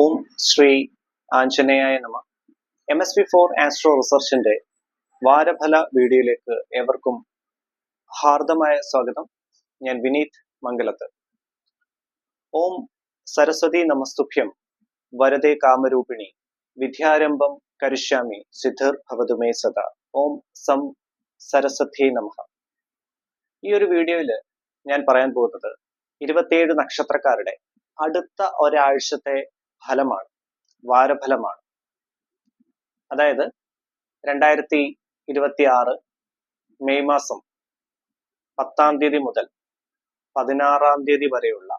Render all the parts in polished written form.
ഓം ശ്രീ ആഞ്ജനേയായ നമ. MSV4 astro റിസർച്ചിന്റെ വാരഫല വീഡിയോയിലേക്ക് ഏവർക്കും ഹാർദമായ സ്വാഗതം. ഞാൻ വിനീത് മംഗലത്ത്. ഓം സരസ്വതി നമസ്തുഭ്യം വരദേ കാമരൂപിണി വിദ്യാരംഭം കരിഷ്യാമി സിദ്ധിർ ഭവതു മേ സദാ. ഓം സം സരസ്വതി നമഃ. ഈ ഒരു വീഡിയോയിൽ ഞാൻ പറയാൻ പോകുന്നത് 27 നക്ഷത്രക്കാരുടെ അടുത്ത ഒരാഴ്ചത്തെ ഫലമാണ്, വാരഫലമാണ്. അതായത് 2026 മെയ് മാസം 10-ാം തീയതി മുതൽ 16-ാം തീയതി വരെയുള്ള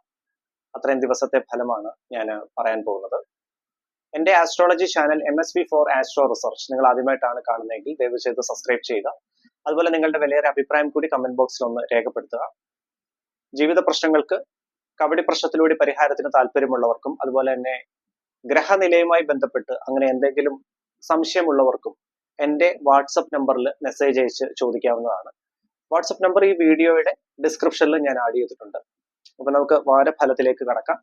അത്രയും ദിവസത്തെ ഫലമാണ് ഞാൻ പറയാൻ പോകുന്നത്. എൻ്റെ astrology channel MSV4 astro research നിങ്ങൾ ആദ്യമായിട്ടാണ് കാണുന്നതെങ്കിൽ ദയവ് ചെയ്ത് സബ്സ്ക്രൈബ് ചെയ്യുക. അതുപോലെ നിങ്ങളുടെ വിലയേറെ അഭിപ്രായം കൂടി കമന്റ് ബോക്സിൽ ഒന്ന് രേഖപ്പെടുത്തുക. ജീവിത പ്രശ്നങ്ങൾക്ക് കബഡി പ്രശ്നത്തിലൂടെ പരിഹാരത്തിന് താല്പര്യമുള്ളവർക്കും അതുപോലെ തന്നെ ഗ്രഹനിലയുമായി ബന്ധപ്പെട്ട് അങ്ങനെ എന്തെങ്കിലും സംശയമുള്ളവർക്കും എൻ്റെ വാട്സപ്പ് നമ്പറിൽ മെസ്സേജ് അയച്ച് ചോദിക്കാവുന്നതാണ്. വാട്സപ്പ് നമ്പർ ഈ വീഡിയോയുടെ ഡിസ്ക്രിപ്ഷനിൽ ഞാൻ ആഡ് ചെയ്തിട്ടുണ്ട്. അപ്പൊ നമുക്ക് വാരഫലത്തിലേക്ക് കടക്കാം.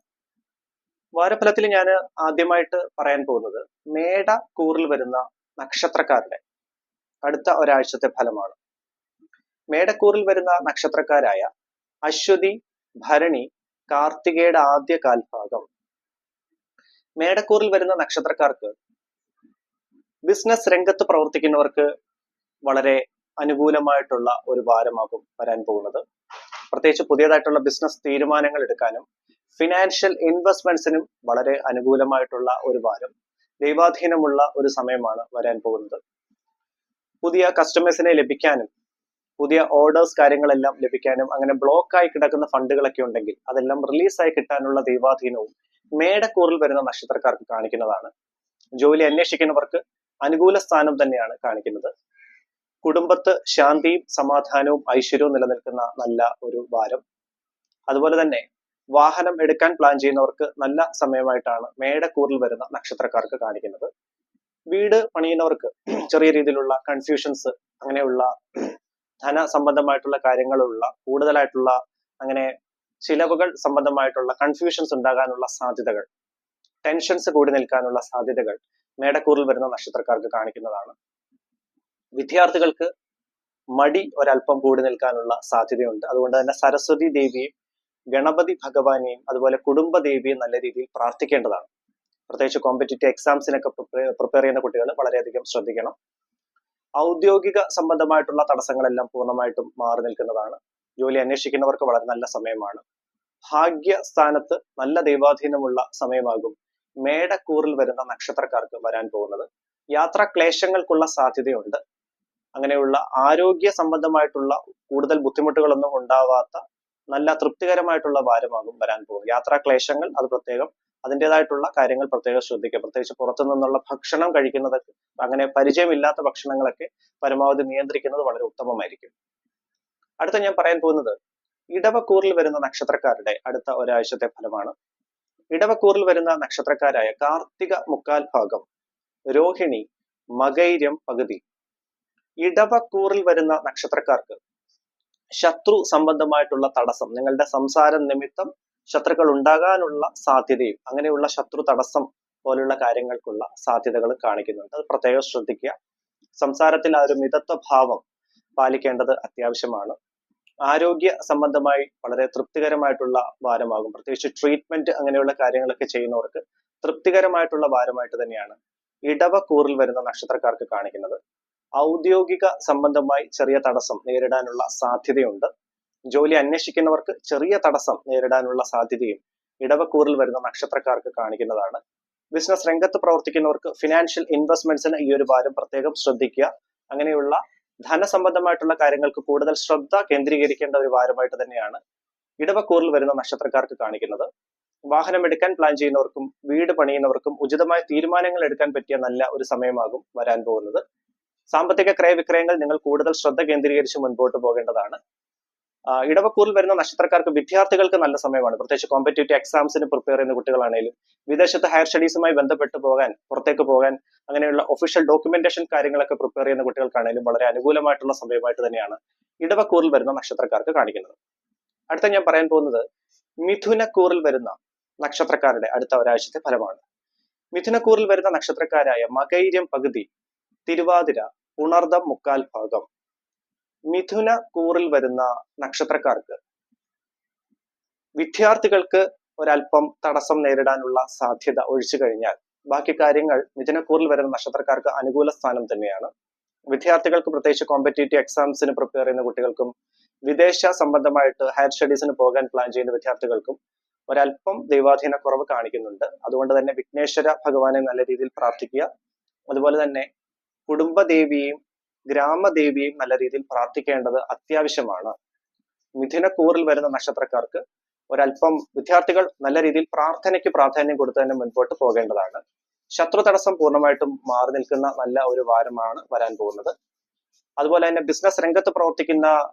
വാരഫലത്തിൽ ഞാൻ ആദ്യമായിട്ട് പറയാൻ പോകുന്നത് മേടക്കൂറിൽ വരുന്ന നക്ഷത്രക്കാരുടെ അടുത്ത ഒരാഴ്ചത്തെ ഫലമാണ്. മേടക്കൂറിൽ വരുന്ന നക്ഷത്രക്കാരായ അശ്വതി, ഭരണി, കാർത്തികയുടെ ആദ്യ കാൽഭാഗം. മേടക്കൂറിൽ വരുന്ന നക്ഷത്രക്കാർക്ക് ബിസിനസ് രംഗത്ത് പ്രവർത്തിക്കുന്നവർക്ക് വളരെ അനുകൂലമായിട്ടുള്ള ഒരു വാരമാകും വരാൻ പോകുന്നത്. പ്രത്യേകിച്ച് പുതിയതായിട്ടുള്ള ബിസിനസ് തീരുമാനങ്ങൾ എടുക്കാനും ഫിനാൻഷ്യൽ ഇൻവെസ്റ്റ്മെന്റ്സിനും വളരെ അനുകൂലമായിട്ടുള്ള ഒരു വാരം, ദൈവാധീനമുള്ള ഒരു സമയമാണ് വരാൻ പോകുന്നത്. പുതിയ കസ്റ്റമേഴ്സിനെ ലഭിക്കാനും പുതിയ ഓർഡേഴ്സ് കാര്യങ്ങളെല്ലാം ലഭിക്കാനും അങ്ങനെ ബ്ലോക്കായി കിടക്കുന്ന ഫണ്ടുകളൊക്കെ ഉണ്ടെങ്കിൽ അതെല്ലാം റിലീസായി കിട്ടാനുള്ള ദൈവാധീനവും മേടക്കൂറിൽ വരുന്ന നക്ഷത്രക്കാർക്ക് കാണിക്കുന്നതാണ്. ജോലി അന്വേഷിക്കുന്നവർക്ക് അനുകൂല സ്ഥാനം തന്നെയാണ് കാണിക്കുന്നത്. കുടുംബത്ത് ശാന്തിയും സമാധാനവും ഐശ്വര്യവും നിലനിൽക്കുന്ന നല്ല ഒരു വാരം. അതുപോലെ തന്നെ വാഹനം എടുക്കാൻ പ്ലാൻ ചെയ്യുന്നവർക്ക് നല്ല സമയമായിട്ടാണ് മേടക്കൂറിൽ വരുന്ന നക്ഷത്രക്കാർക്ക് കാണിക്കുന്നത്. വീട് പണിയുന്നവർക്ക് ചെറിയ രീതിയിലുള്ള കൺഫ്യൂഷൻസ്, അങ്ങനെയുള്ള ധന സംബന്ധമായിട്ടുള്ള കാര്യങ്ങളുള്ള കൂടുതലായിട്ടുള്ള അങ്ങനെ ചിലവുകൾ സംബന്ധമായിട്ടുള്ള കൺഫ്യൂഷൻസ് ഉണ്ടാകാനുള്ള സാധ്യതകൾ, ടെൻഷൻസ് കൂടി നിൽക്കാനുള്ള സാധ്യതകൾ മേടക്കൂറിൽ വരുന്ന നക്ഷത്രക്കാർക്ക് കാണിക്കുന്നതാണ്. വിദ്യാർത്ഥികൾക്ക് മടി ഒരല്പം കൂടി നിൽക്കാനുള്ള സാധ്യതയുണ്ട്. അതുകൊണ്ട് തന്നെ സരസ്വതി ദേവിയെയും ഗണപതി ഭഗവാനെയും അതുപോലെ കുടുംബദേവിയെയും നല്ല രീതിയിൽ പ്രാർത്ഥിക്കേണ്ടതാണ്. പ്രത്യേകിച്ച് കോമ്പറ്റേറ്റീവ് എക്സാംസിനൊക്കെ പ്രിപ്പയർ ചെയ്യുന്ന കുട്ടികൾ വളരെയധികം ശ്രദ്ധിക്കണം. ഔദ്യോഗിക സംബന്ധമായിട്ടുള്ള തടസ്സങ്ങളെല്ലാം പൂർണ്ണമായിട്ടും മാറി നിൽക്കുന്നതാണ്. ജോലി അന്വേഷിക്കുന്നവർക്ക് വളരെ നല്ല സമയമാണ്. ഭാഗ്യസ്ഥാനത്ത് നല്ല ദൈവാധീനമുള്ള സമയമാകും മേടക്കൂറിൽ വരുന്ന നക്ഷത്രക്കാർക്ക് വരാൻ പോകുന്നത്. യാത്രാ ക്ലേശങ്ങൾക്കുള്ള സാധ്യതയുണ്ട്. അങ്ങനെയുള്ള ആരോഗ്യ സംബന്ധമായിട്ടുള്ള കൂടുതൽ ബുദ്ധിമുട്ടുകളൊന്നും ഉണ്ടാവാത്ത നല്ല തൃപ്തികരമായിട്ടുള്ള വാരമാകും വരാൻ പോകുന്നത്. യാത്രാ ക്ലേശങ്ങൾ അത് പ്രത്യേകം അതിൻ്റെതായിട്ടുള്ള കാര്യങ്ങൾ പ്രത്യേകം ശ്രദ്ധിക്കുക. പ്രത്യേകിച്ച് പുറത്തു നിന്നുള്ള ഭക്ഷണം കഴിക്കുന്നതൊക്കെ, അങ്ങനെ പരിചയമില്ലാത്ത ഭക്ഷണങ്ങളൊക്കെ പരമാവധി നിയന്ത്രിക്കുന്നത് വളരെ ഉത്തമമായിരിക്കും. അടുത്ത ഞാൻ പറയാൻ പോകുന്നത് ഇടവക്കൂറിൽ വരുന്ന നക്ഷത്രക്കാരുടെ അടുത്ത ഒരാഴ്ചത്തെ ഫലമാണ്. ഇടവക്കൂറിൽ വരുന്ന നക്ഷത്രക്കാരായ കാർത്തിക മുക്കാൽ ഭാഗം, രോഹിണി, മകൈര്യം പകുതി. ഇടവക്കൂറിൽ വരുന്ന നക്ഷത്രക്കാർക്ക് ശത്രു സംബന്ധമായിട്ടുള്ള തടസ്സം, നിങ്ങളുടെ സംസാരം നിമിത്തം ശത്രുക്കൾ ഉണ്ടാകാനുള്ള സാധ്യതയും അങ്ങനെയുള്ള ശത്രു തടസ്സം പോലുള്ള കാര്യങ്ങൾക്കുള്ള സാധ്യതകൾ കാണിക്കുന്നുണ്ട്. അത് പ്രത്യേകം ശ്രദ്ധിക്കുക. സംസാരത്തിൽ ആ ഒരു മിതത്വ ഭാവം പാലിക്കേണ്ടത് അത്യാവശ്യമാണ്. ആരോഗ്യ സംബന്ധമായി വളരെ തൃപ്തികരമായിട്ടുള്ള വാരമാകും. പ്രത്യേകിച്ച് ട്രീറ്റ്മെന്റ് അങ്ങനെയുള്ള കാര്യങ്ങളൊക്കെ ചെയ്യുന്നവർക്ക് തൃപ്തികരമായിട്ടുള്ള വാരമായിട്ട് തന്നെയാണ് ഇടവക്കൂറിൽ വരുന്ന നക്ഷത്രക്കാർക്ക് കാണിക്കുന്നത്. ഔദ്യോഗിക സംബന്ധമായി ചെറിയ തടസ്സം നേരിടാനുള്ള സാധ്യതയുണ്ട്. ജോലി അന്വേഷിക്കുന്നവർക്ക് ചെറിയ തടസ്സം നേരിടാനുള്ള സാധ്യതയും ഇടവക്കൂറിൽ വരുന്ന നക്ഷത്രക്കാർക്ക് കാണിക്കുന്നതാണ്. ബിസിനസ് രംഗത്ത് പ്രവർത്തിക്കുന്നവർക്ക് ഫിനാൻഷ്യൽ ഇൻവെസ്റ്റ്മെന്റ്സിന് ഈ ഒരു വാരം പ്രത്യേകം ശ്രദ്ധിക്കുക. അങ്ങനെയുള്ള ധനസംബന്ധമായിട്ടുള്ള കാര്യങ്ങൾക്ക് കൂടുതൽ ശ്രദ്ധ കേന്ദ്രീകരിക്കേണ്ട ഒരു വാരമായിട്ട് തന്നെയാണ് ഇടവക്കൂറിൽ വരുന്ന നക്ഷത്രക്കാർക്ക് കാണിക്കുന്നത്. വാഹനം എടുക്കാൻ പ്ലാൻ ചെയ്യുന്നവർക്കും വീട് പണിയുന്നവർക്കും ഉചിതമായ തീരുമാനങ്ങൾ എടുക്കാൻ പറ്റിയ നല്ല ഒരു സമയമാകും വരാൻ പോകുന്നത്. സാമ്പത്തിക ക്രയവിക്രയങ്ങൾ നിങ്ങൾ കൂടുതൽ ശ്രദ്ധ കേന്ദ്രീകരിച്ച് മുൻപോട്ട് പോകേണ്ടതാണ്. ഇടവക്കൂറിൽ വരുന്ന നക്ഷത്രക്കാർക്ക് വിദ്യാർത്ഥികൾക്ക് നല്ല സമയമാണ്. പ്രത്യേകിച്ച് കോമ്പറ്റേറ്റീവ് എക്സാംസിന് പ്രിപ്പയർ ചെയ്യുന്ന കുട്ടികളാണെങ്കിലും വിദേശത്ത് ഹയർ സ്റ്റഡീസുമായി ബന്ധപ്പെട്ട് പോകാൻ, പുറത്തേക്ക് പോകാൻ, അങ്ങനെയുള്ള ഒഫീഷ്യൽ ഡോക്യുമെന്റേഷൻ കാര്യങ്ങളൊക്കെ പ്രിപ്പയർ ചെയ്യുന്ന കുട്ടികൾക്കാണെങ്കിലും വളരെ അനുകൂലമായിട്ടുള്ള സമയമായിട്ട് തന്നെയാണ് ഇടവക്കൂറിൽ വരുന്ന നക്ഷത്രക്കാർക്ക് കാണിക്കുന്നത്. അടുത്ത ഞാൻ പറയാൻ പോകുന്നത് മിഥുനക്കൂറിൽ വരുന്ന നക്ഷത്രക്കാരുടെ അടുത്ത ഒരാഴ്ചത്തെ ഫലമാണ്. മിഥുനക്കൂറിൽ വരുന്ന നക്ഷത്രക്കാരായ മകൈര്യം പകുതി, തിരുവാതിര, ഉണർദം മുക്കാൽ ഭാഗം. മിഥുന കൂറിൽ വരുന്ന നക്ഷത്രക്കാർക്ക് വിദ്യാർത്ഥികൾക്ക് ഒരല്പം തടസ്സം നേരിടാനുള്ള സാധ്യത ഒഴിച്ചു കഴിഞ്ഞാൽ ബാക്കി കാര്യങ്ങൾ മിഥുനക്കൂറിൽ വരുന്ന നക്ഷത്രക്കാർക്ക് അനുകൂല സ്ഥാനം തന്നെയാണ്. വിദ്യാർത്ഥികൾക്ക് പ്രത്യേകിച്ച് കോമ്പറ്റേറ്റീവ് എക്സാംസിന് പ്രിപ്പയർ ചെയ്യുന്ന കുട്ടികൾക്കും വിദേശ സംബന്ധമായിട്ട് ഹയർ സ്റ്റഡീസിന് പോകാൻ പ്ലാൻ ചെയ്യുന്ന വിദ്യാർത്ഥികൾക്കും ഒരല്പം ദൈവാധീന കുറവ് കാണിക്കുന്നുണ്ട്. അതുകൊണ്ട് തന്നെ വിഘ്നേശ്വര ഭഗവാനെ നല്ല രീതിയിൽ പ്രാർത്ഥിക്കുക. അതുപോലെ തന്നെ കുടുംബദേവിയെയും ഗ്രാമദേവിയെയും നല്ല രീതിയിൽ പ്രാർത്ഥിക്കേണ്ടത് അത്യാവശ്യമാണ്. മിഥുനക്കൂറിൽ വരുന്ന നക്ഷത്രക്കാർക്ക് ഒരല്പം വിദ്യാർത്ഥികൾ നല്ല രീതിയിൽ പ്രാർത്ഥനയ്ക്ക് പ്രാധാന്യം കൊടുത്ത് തന്നെ മുൻപോട്ട് പോകേണ്ടതാണ്. ശത്രു തടസ്സം പൂർണ്ണമായിട്ടും മാറി നിൽക്കുന്ന നല്ല ഒരു വാരമാണ് വരാൻ പോകുന്നത്. അതുപോലെ തന്നെ ബിസിനസ് രംഗത്ത് പ്രവർത്തിക്കുന്ന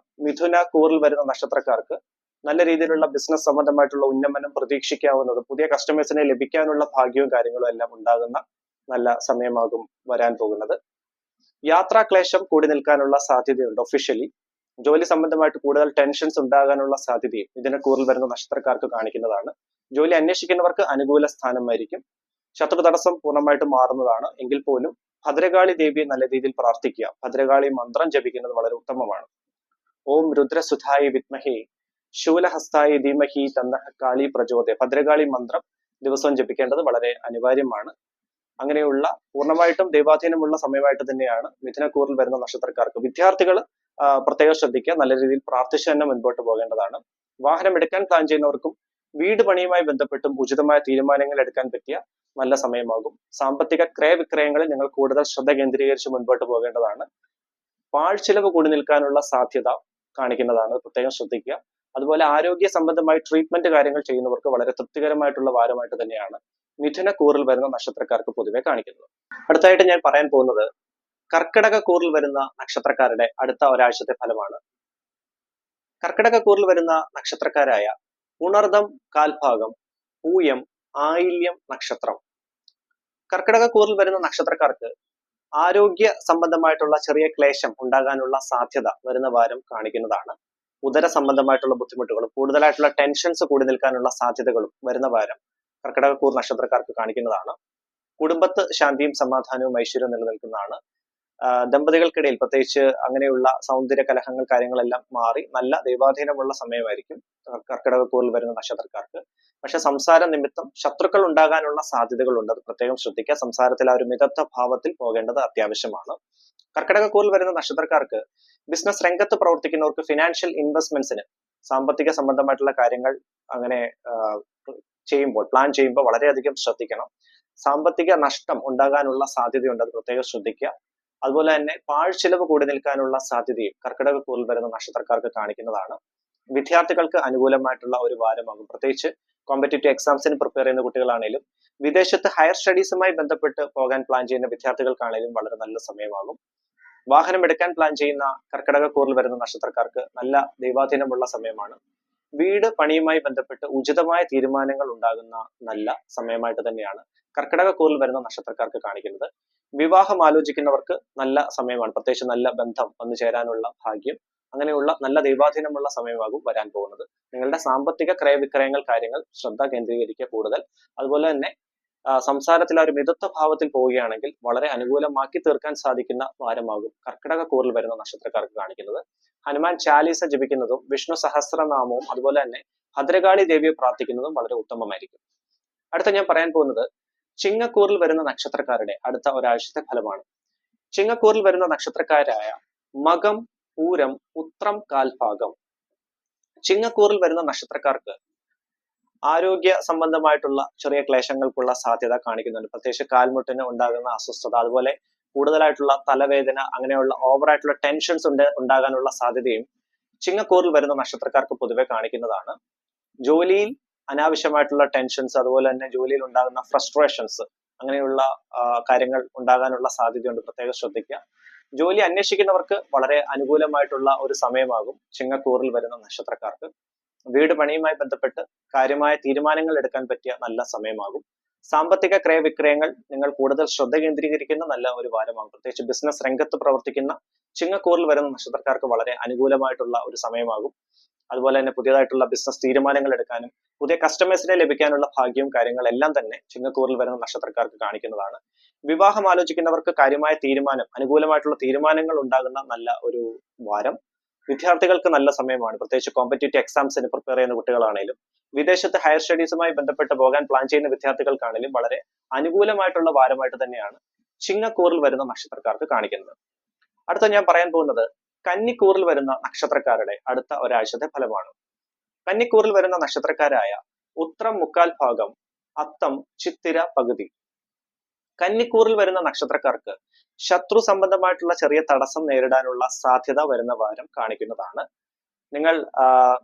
മിഥുന കൂറിൽ വരുന്ന നക്ഷത്രക്കാർക്ക് നല്ല രീതിയിലുള്ള ബിസിനസ് സംബന്ധമായിട്ടുള്ള ഉന്നമനം പ്രതീക്ഷിക്കാവുന്നതും പുതിയ കസ്റ്റമേഴ്സിനെ ലഭിക്കാനുള്ള ഭാഗ്യവും കാര്യങ്ങളും എല്ലാം ഉണ്ടാകുന്ന നല്ല സമയമാകും വരാൻ പോകുന്നത്. യാത്രാക്ലേശം കൂടി നിൽക്കാനുള്ള സാധ്യതയുണ്ട്. ഒഫീഷ്യലി ജോലി സംബന്ധമായിട്ട് കൂടുതൽ ടെൻഷൻസ് ഉണ്ടാകാനുള്ള സാധ്യതയും മിഥുനക്കൂറിൽ വരുന്ന നക്ഷത്രക്കാർക്ക് കാണിക്കുന്നതാണ്. ജോലി അന്വേഷിക്കുന്നവർക്ക് അനുകൂല സ്ഥാനമായിരിക്കും. ശത്രു തടസ്സം പൂർണ്ണമായിട്ട് മാറുന്നതാണ്. എങ്കിൽ പോലും ഭദ്രകാളി ദേവിയെ നല്ല രീതിയിൽ പ്രാർത്ഥിക്കുക. ഭദ്രകാളി മന്ത്രം ജപിക്കുന്നത് വളരെ ഉത്തമമാണ്. ഓം രുദ്രസുധായി വിദ്മഹേ ശൂലഹസ്തായി ധീമഹി തന്നഃ കാളി പ്രചോദയ. ഭദ്രകാളി മന്ത്രം ദിവസവും ജപിക്കേണ്ടത് വളരെ അനിവാര്യമാണ്. അങ്ങനെയുള്ള പൂർണ്ണമായിട്ടും ദൈവാധീനമുള്ള സമയമായിട്ട് തന്നെയാണ് മിഥുനക്കൂറിൽ വരുന്ന നക്ഷത്രക്കാർക്ക്. വിദ്യാർത്ഥികൾ പ്രത്യേകം ശ്രദ്ധിക്കുക. നല്ല രീതിയിൽ പ്രാർത്ഥിച്ച് തന്നെ മുൻപോട്ട് പോകേണ്ടതാണ്. വാഹനം എടുക്കാൻ പ്ലാൻ ചെയ്യുന്നവർക്കും വീട് പണിയുമായി ബന്ധപ്പെട്ടും ഉചിതമായ തീരുമാനങ്ങൾ എടുക്കാൻ പറ്റിയ നല്ല സമയമാകും. സാമ്പത്തിക ക്രയവിക്രയങ്ങളിൽ നിങ്ങൾ കൂടുതൽ ശ്രദ്ധ കേന്ദ്രീകരിച്ച് മുൻപോട്ട് പോകേണ്ടതാണ്. പാഴ്ചെലവ് കൂടി നിൽക്കാനുള്ള സാധ്യത കാണിക്കുന്നതാണ്, പ്രത്യേകം ശ്രദ്ധിക്കുക. അതുപോലെ ആരോഗ്യ സംബന്ധമായി ട്രീറ്റ്മെന്റ് കാര്യങ്ങൾ ചെയ്യുന്നവർക്ക് വളരെ തൃപ്തികരമായിട്ടുള്ള വാരമായിട്ട് തന്നെയാണ് മിഥുനക്കൂറിൽ വരുന്ന നക്ഷത്രക്കാർക്ക് പൊതുവെ കാണിക്കുന്നത്. അടുത്തായിട്ട് ഞാൻ പറയാൻ പോകുന്നത് കർക്കിടക കൂറിൽ വരുന്ന നക്ഷത്രക്കാരുടെ അടുത്ത ഒരാഴ്ചത്തെ ഫലമാണ്. കർക്കിടക കൂറിൽ വരുന്ന നക്ഷത്രക്കാരായ ഉണർദം കാൽഭാഗം, പൂയം, ആയില്യം നക്ഷത്രം. കർക്കിടക കൂറിൽ വരുന്ന നക്ഷത്രക്കാർക്ക് ആരോഗ്യ സംബന്ധമായിട്ടുള്ള ചെറിയ ക്ലേശം ഉണ്ടാകാനുള്ള സാധ്യത വരുന്ന വാരം കാണിക്കുന്നതാണ്. ഉദര സംബന്ധമായിട്ടുള്ള ബുദ്ധിമുട്ടുകളും കൂടുതലായിട്ടുള്ള ടെൻഷൻസ് കൂടി നിൽക്കാനുള്ള സാധ്യതകളും വരുന്ന വാരം കർക്കിടക കൂർ നക്ഷത്രക്കാർക്ക് കാണിക്കുന്നതാണ്. കുടുംബത്ത് ശാന്തിയും സമാധാനവും ഐശ്വര്യവും നിലനിൽക്കുന്നതാണ്. ദമ്പതികൾക്കിടയിൽ പ്രത്യേകിച്ച് അങ്ങനെയുള്ള സൗന്ദര്യ കലഹങ്ങൾ കാര്യങ്ങളെല്ലാം മാറി നല്ല ദൈവാധീനമുള്ള സമയമായിരിക്കും കർക്കിടക കൂറിൽ വരുന്ന നക്ഷത്രക്കാർക്ക്. പക്ഷെ സംസാര നിമിത്തം ശത്രുക്കൾ ഉണ്ടാകാനുള്ള സാധ്യതകളുണ്ട്. അത് പ്രത്യേകം ശ്രദ്ധിക്കുക. സംസാരത്തിൽ ആ ഒരു മിതത്വ ഭാവത്തിൽ പോകേണ്ടത് അത്യാവശ്യമാണ്. കർക്കിടക കൂറിൽ വരുന്ന നക്ഷത്രക്കാർക്ക് ബിസിനസ് രംഗത്ത് പ്രവർത്തിക്കുന്നവർക്ക് ഫിനാൻഷ്യൽ ഇൻവെസ്റ്റ്മെന്റ്സിന് സാമ്പത്തിക സംബന്ധമായിട്ടുള്ള കാര്യങ്ങൾ അങ്ങനെ ചെയ്യുമ്പോൾ പ്ലാൻ ചെയ്യുമ്പോൾ വളരെയധികം ശ്രദ്ധിക്കണം. സാമ്പത്തിക നഷ്ടം ഉണ്ടാകാനുള്ള സാധ്യതയുണ്ട്. അത് പ്രത്യേകം ശ്രദ്ധിക്കുക. അതുപോലെ തന്നെ പാഴ്ചെലവ് കൂടി നിൽക്കാനുള്ള സാധ്യതയും കർക്കിടക കൂറിൽ വരുന്ന നക്ഷത്രക്കാർക്ക് കാണിക്കുന്നതാണ്. വിദ്യാർത്ഥികൾക്ക് അനുകൂലമായിട്ടുള്ള ഒരു വാരമാകും. പ്രത്യേകിച്ച് കോമ്പറ്റേറ്റീവ് എക്സാംസിന് പ്രിപ്പയർ ചെയ്യുന്ന കുട്ടികളാണെങ്കിലും വിദേശത്ത് ഹയർ സ്റ്റഡീസുമായി ബന്ധപ്പെട്ട് പോകാൻ പ്ലാൻ ചെയ്യുന്ന വിദ്യാർത്ഥികൾക്കാണെങ്കിലും വളരെ നല്ല സമയമാകും. വാഹനം എടുക്കാൻ പ്ലാൻ ചെയ്യുന്ന കർക്കിടക കൂറിൽ വരുന്ന നക്ഷത്രക്കാർക്ക് നല്ല ദൈവാധീനമുള്ള സമയമാണ്. വീട് പണിയുമായി ബന്ധപ്പെട്ട് ഉചിതമായ തീരുമാനങ്ങൾ ഉണ്ടാകുന്ന നല്ല സമയമായിട്ട് തന്നെയാണ് കർക്കിടക കൂറിൽ വരുന്ന നക്ഷത്രക്കാർക്ക് കാണിക്കുന്നത്. വിവാഹം ആലോചിക്കുന്നവർക്ക് നല്ല സമയമാണ്. പ്രത്യേകിച്ച് നല്ല ബന്ധം വന്നു ചേരാനുള്ള ഭാഗ്യം, അങ്ങനെയുള്ള നല്ല ദൈവാധീനമുള്ള സമയമാകും വരാൻ പോകുന്നത്. നിങ്ങളുടെ സാമ്പത്തിക ക്രയവിക്രയങ്ങൾ കാര്യങ്ങൾ ശ്രദ്ധ കേന്ദ്രീകരിക്കുക കൂടുതൽ. അതുപോലെ തന്നെ സംസാരത്തിൽ ആ ഒരു മിതത്വ ഭാവത്തിൽ പോവുകയാണെങ്കിൽ വളരെ അനുകൂലമാക്കി തീർക്കാൻ സാധിക്കുന്ന വാരമാകും കർക്കിടക കൂറിൽ വരുന്ന നക്ഷത്രക്കാർക്ക് കാണിക്കുന്നത്. ഹനുമാൻ ചാലീസ ജപിക്കുന്നതും വിഷ്ണു സഹസ്രനാമവും അതുപോലെ തന്നെ ഭദ്രകാളി ദേവിയെ പ്രാർത്ഥിക്കുന്നതും വളരെ ഉത്തമമായിരിക്കും. അടുത്ത ഞാൻ പറയാൻ പോകുന്നത് ചിങ്ങക്കൂറിൽ വരുന്ന നക്ഷത്രക്കാരുടെ അടുത്ത ഒരാഴ്ചത്തെ ഫലമാണ്. ചിങ്ങക്കൂറിൽ വരുന്ന നക്ഷത്രക്കാരായ മകം, പൂരം, ഉത്രം കാൽഭാഗം. ചിങ്ങക്കൂറിൽ വരുന്ന നക്ഷത്രക്കാർക്ക് ആരോഗ്യ സംബന്ധമായിട്ടുള്ള ചെറിയ ക്ലേശങ്ങൾക്കുള്ള സാധ്യത കാണിക്കുന്നുണ്ട്. പ്രത്യേകിച്ച് കാൽമുട്ടിന് ഉണ്ടാകുന്ന അസ്വസ്ഥത, അതുപോലെ കൂടുതലായിട്ടുള്ള തലവേദന, അങ്ങനെയുള്ള ഓവറായിട്ടുള്ള ടെൻഷൻസ് ഉണ്ടാകാനുള്ള സാധ്യതയും ചിങ്ങക്കൂറിൽ വരുന്ന നക്ഷത്രക്കാർക്ക് പൊതുവെ കാണിക്കുന്നതാണ്. ജോലിയിൽ അനാവശ്യമായിട്ടുള്ള ടെൻഷൻസ്, അതുപോലെ തന്നെ ജോലിയിൽ ഉണ്ടാകുന്ന ഫ്രസ്ട്രേഷൻസ്, അങ്ങനെയുള്ള കാര്യങ്ങൾ ഉണ്ടാകാനുള്ള സാധ്യതയുണ്ട്. പ്രത്യേകം ശ്രദ്ധിക്കുക. ജോലി അന്വേഷിക്കുന്നവർക്ക് വളരെ അനുകൂലമായിട്ടുള്ള ഒരു സമയമാകും ചിങ്ങക്കൂറിൽ വരുന്ന നക്ഷത്രക്കാർക്ക്. വീട് പണിയുമായി ബന്ധപ്പെട്ട് കാര്യമായ തീരുമാനങ്ങൾ എടുക്കാൻ പറ്റിയ നല്ല സമയമാകും. സാമ്പത്തിക ക്രയവിക്രയങ്ങൾ നിങ്ങൾ കൂടുതൽ ശ്രദ്ധ കേന്ദ്രീകരിക്കുന്ന നല്ല ഒരു വാരമാകും. പ്രത്യേകിച്ച് ബിസിനസ് രംഗത്ത് പ്രവർത്തിക്കുന്ന ചിങ്ങക്കൂറിൽ വരുന്ന നക്ഷത്രക്കാർക്ക് വളരെ അനുകൂലമായിട്ടുള്ള ഒരു സമയമാകും. അതുപോലെ തന്നെ പുതിയതായിട്ടുള്ള ബിസിനസ് തീരുമാനങ്ങൾ എടുക്കാനും പുതിയ കസ്റ്റമേഴ്സിനെ ലഭിക്കാനുള്ള ഭാഗ്യവും കാര്യങ്ങളെല്ലാം തന്നെ ചിങ്ങക്കൂറിൽ വരുന്ന നക്ഷത്രക്കാർക്ക് കാണിക്കുന്നതാണ്. വിവാഹം ആലോചിക്കുന്നവർക്ക് കാര്യമായ തീരുമാനം, അനുകൂലമായിട്ടുള്ള തീരുമാനങ്ങൾ ഉണ്ടാകുന്ന നല്ല ഒരു വാരം. വിദ്യാർത്ഥികൾക്ക് നല്ല സമയമാണ്, പ്രത്യേകിച്ച് കോമ്പറ്റേറ്റീവ് എക്സാംസിന് പ്രിപ്പയർ ചെയ്യുന്ന കുട്ടികളാണെങ്കിലും വിദേശത്ത് ഹയർ സ്റ്റഡീസുമായി ബന്ധപ്പെട്ട് പോകാൻ പ്ലാൻ ചെയ്യുന്ന വിദ്യാർത്ഥികൾക്കാണെങ്കിലും വളരെ അനുകൂലമായിട്ടുള്ള വാരമായിട്ട് തന്നെയാണ് ചിങ്ങക്കൂറിൽ വരുന്ന നക്ഷത്രക്കാർക്ക് കാണിക്കുന്നത്. അടുത്ത ഞാൻ പറയാൻ പോകുന്നത് കന്നിക്കൂറിൽ വരുന്ന നക്ഷത്രക്കാരുടെ അടുത്ത ഒരാഴ്ചത്തെ ഫലമാണ്. കന്നിക്കൂറിൽ വരുന്ന നക്ഷത്രക്കാരായ ഉത്രം മുക്കാൽ ഭാഗം, അത്തം, ചിത്തിര പകുതി. കന്നിക്കൂറിൽ വരുന്ന നക്ഷത്രക്കാർക്ക് ശത്രു സംബന്ധമായിട്ടുള്ള ചെറിയ തടസ്സം നേരിടാനുള്ള സാധ്യത വരുന്ന വാരം കാണിക്കുന്നതാണ്. നിങ്ങൾ